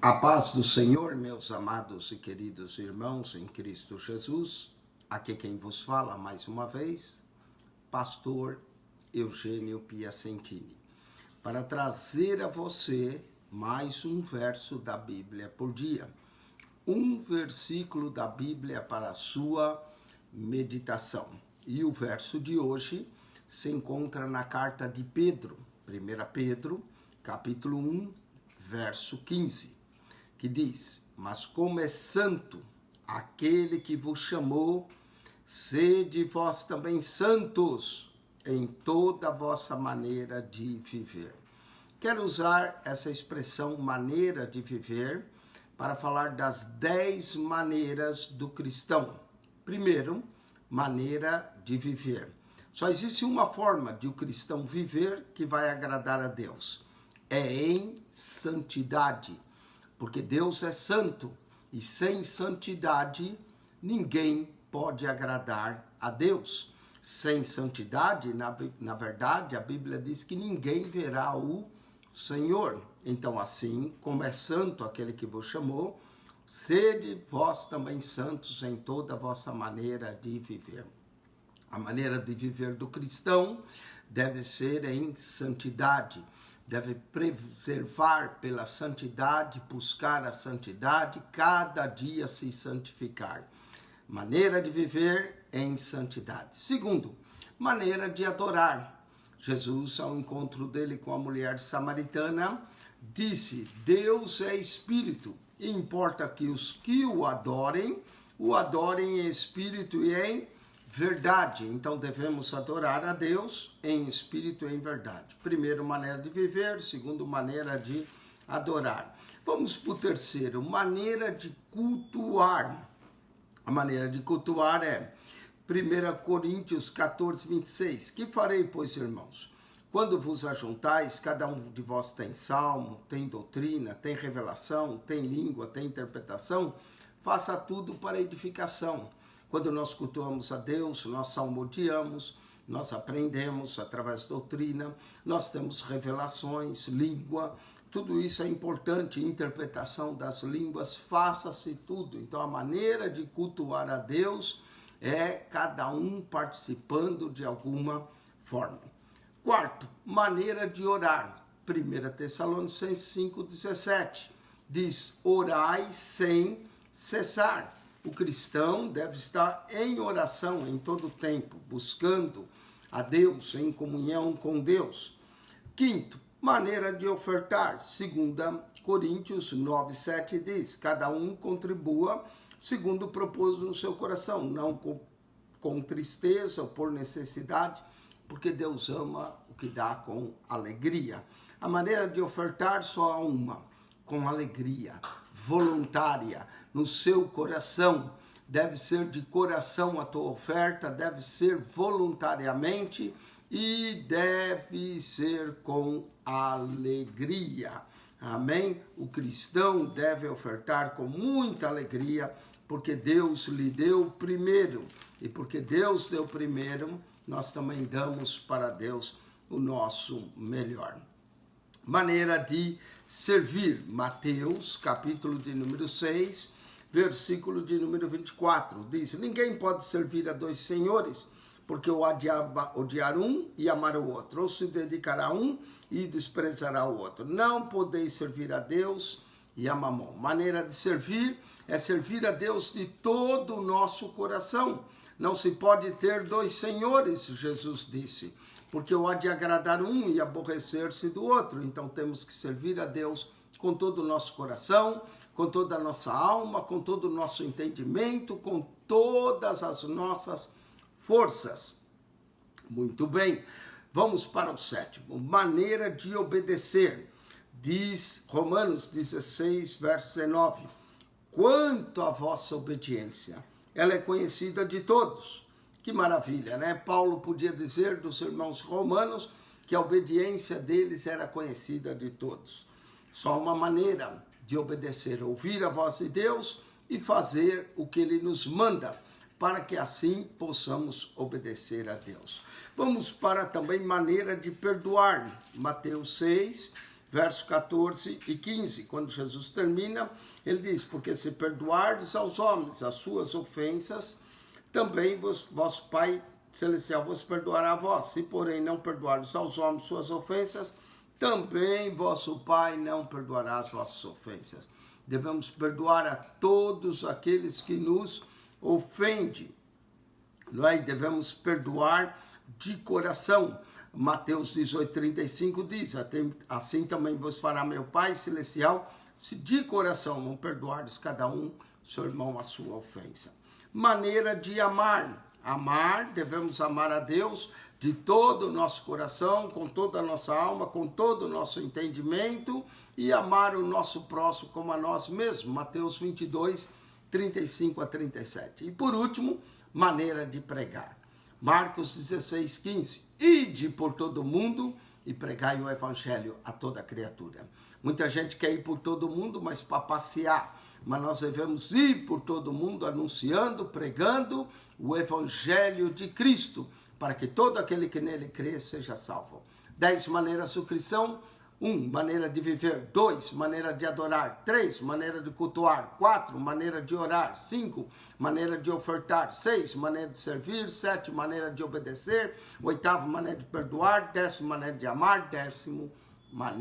A paz do Senhor, meus amados e queridos irmãos em Cristo Jesus. Aqui quem vos fala mais uma vez, pastor Eugênio Piacentini, para trazer a você mais um verso da Bíblia por dia. Um versículo da Bíblia para a sua meditação. E o verso de hoje se encontra na carta de Pedro, 1 Pedro, capítulo 1, verso 15. Que diz: mas como é santo aquele que vos chamou, sede vós também santos em toda a vossa maneira de viver. Quero usar essa expressão maneira de viver para falar das 10 maneiras do cristão. Primeiro, maneira de viver. Só existe uma forma de o cristão viver que vai agradar a Deus. É em santidade. Porque Deus é santo e sem santidade ninguém pode agradar a Deus. Sem santidade, na verdade, a Bíblia diz que ninguém verá o Senhor. Então, assim como é santo aquele que vos chamou, sede vós também santos em toda a vossa maneira de viver. A maneira de viver do cristão deve ser em santidade. Deve preservar pela santidade, buscar a santidade, cada dia se santificar. Maneira de viver em santidade. Segundo, maneira de adorar. Jesus, ao encontro dele com a mulher samaritana, disse: Deus é espírito, e importa que os que o adorem em espírito e em verdade. Então devemos adorar a Deus em espírito e em verdade. Primeiro, maneira de viver. Segundo, maneira de adorar. Vamos para o terceiro, maneira de cultuar. A maneira de cultuar é 1 Coríntios 14, 26. Que farei, pois, irmãos? Quando vos ajuntais, cada um de vós tem salmo, tem doutrina, tem revelação, tem língua, tem interpretação, faça tudo para edificação. Quando nós cultuamos a Deus, nós salmodiamos, nós aprendemos através da doutrina, nós temos revelações, língua, tudo isso é importante, interpretação das línguas, faça-se tudo. Então a maneira de cultuar a Deus é cada um participando de alguma forma. Quarto, maneira de orar. 1 Tessalonicenses 5,17 diz: orai sem cessar. O cristão deve estar em oração em todo o tempo, buscando a Deus, em comunhão com Deus. Quinto, maneira de ofertar. 2 Coríntios 9:7 diz: cada um contribua segundo propôs no seu coração, não com tristeza ou por necessidade, porque Deus ama o que dá com alegria. A maneira de ofertar só há uma: com alegria, voluntária, no seu coração. Deve ser de coração a tua oferta, deve ser voluntariamente e deve ser com alegria. Amém? O cristão deve ofertar com muita alegria, porque Deus lhe deu primeiro. E porque Deus deu primeiro, nós também damos para Deus o nosso melhor. Maneira de servir. Mateus, capítulo de número 6, versículo de número 24. Diz: ninguém pode servir a dois senhores, porque odiar um e amar o outro, ou se dedicará a um e desprezará o outro. Não podeis servir a Deus e a mamon. Maneira de servir é servir a Deus de todo o nosso coração. Não se pode ter dois senhores, Jesus disse, porque há de agradar um e aborrecer-se do outro. Então temos que servir a Deus com todo o nosso coração, com toda a nossa alma, com todo o nosso entendimento, com todas as nossas forças. Muito bem, vamos para o sétimo. Maneira de obedecer. Diz Romanos 16, verso 19. Quanto à vossa obediência, ela é conhecida de todos. Que maravilha, né? Paulo podia dizer dos irmãos romanos que a obediência deles era conhecida de todos. Só uma maneira de obedecer: ouvir a voz de Deus e fazer o que Ele nos manda, para que assim possamos obedecer a Deus. Vamos para também maneira de perdoar. Mateus 6, verso 14 e 15. Quando Jesus termina, ele diz, porque se perdoardes aos homens as suas ofensas, também vosso Pai Celestial vos perdoará a vós. Se, porém, não perdoardes aos homens suas ofensas, também vosso Pai não perdoará as vossas ofensas. Devemos perdoar a todos aqueles que nos ofendem. Não é? E devemos perdoar de coração. Mateus 18:35 diz, assim também vos fará meu Pai Celestial, se de coração não perdoardes cada um seu irmão a sua ofensa. Maneira de amar. Amar, devemos amar a Deus de todo o nosso coração, com toda a nossa alma, com todo o nosso entendimento, e amar o nosso próximo como a nós mesmos. Mateus 22:35 a 37. E por último, maneira de pregar. Marcos 16:15. Ide por todo o mundo e pregai o evangelho a toda criatura. Muita gente quer ir por todo o mundo, mas para passear. Mas nós devemos ir por todo o mundo anunciando, pregando o evangelho de Cristo, para que todo aquele que nele crê seja salvo. 10 maneiras do cristão. 1, maneira de viver. 2, maneira de adorar. 3, maneira de cultuar. 4, maneira de orar. 5, maneira de ofertar. 6, maneira de servir. 7, maneira de obedecer. 8, maneira de perdoar. 10, maneira de amar. 10º, maneira